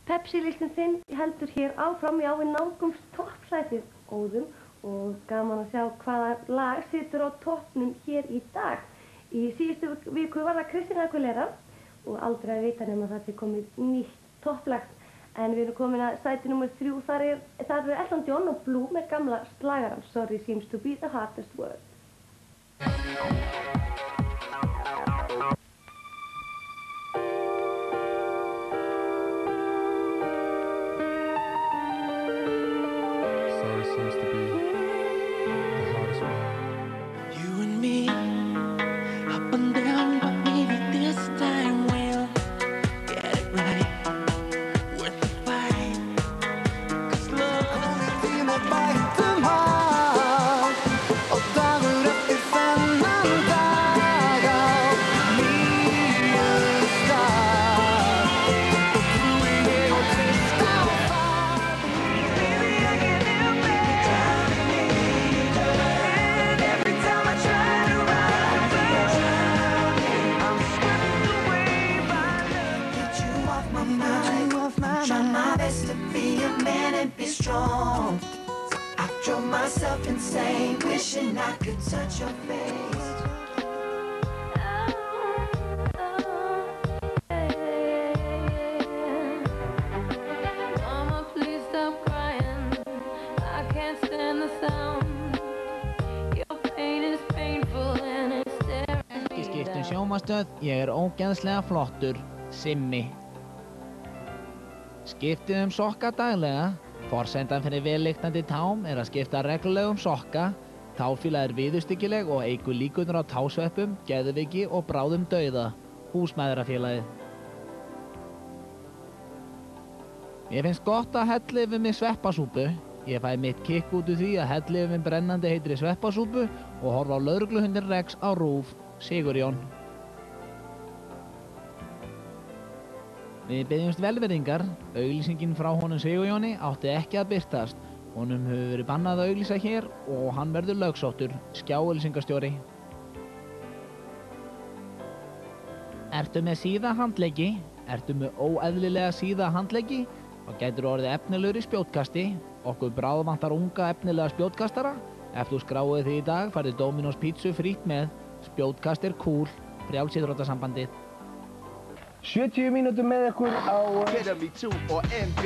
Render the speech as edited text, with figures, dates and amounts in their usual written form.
Pepsi-listinn þinn heldur hér áfram, já við nálgumst toppsætið góðum og gaman að sjá hvaða lag situr á toppnum hér í dag. Í síðustu viku var það Christina Aguilera og aldrei að vita nema það sé komið nýtt topplag. En við erum komin að sæti nummer 3, þar er Elton John og Blue með gamla slagaran Sorry seems to be the hardest word. Seems to be the hardest one. You and me, up and down, but maybe this time we'll get it right. Worth the fight, 'cause love Tími bættum hag og dagur eftir þennan dag á nýjum stað og trúi ég og treyst á það. Baby, I can't help it. Every time I try to run away, I'm swept away by love. get you off my mind. I'm trying my best to be a man and be strong. I drove myself insane, wishing I could touch your face. Mama, please stop crying. I can't stand the sound. Your pain is painful and it's staring. Ekki skipt sjónvarpsstöð, ég ógeðslega flottur, Simmi. Skiptið sokka daglega. Forsendan fyrir vellyktandi tám að skipta reglulega sokka. Táfýla viðurstyggileg og eykur líkurnar á tásveppum, geðveiki og bráðum dauða. Húsmæðrafélagið. Mér finnst gott að hella yfir mig sveppasúpu. Ég fæ mitt kikk út úr því að hella yfir mig brennandi heitri sveppasúpu og horfa á lögregluhundinn Rex á RÚV, Sigurjón. Við biðjumst velvirðingar, auglýsingin frá honum Sigurjóni átti ekki að birtast. Honum hefur verið bannað að auglýsa hér og hann verður lögsóttur, skjáauglýsingarstjóri. Ertu með síða handleggi? Ertu með óeðlilega síða handleggi? Þá gætir orðið efnilegur í spjótkasti. Okkur bráðvantar unga efnilega spjótkastara. Ef þú skráir þig í dag færðu Dominos pítsu frítt með. Spjótkast er cool, frjálsíþróttasambandið. 70 mínútur með ykkur á Get me too or MB.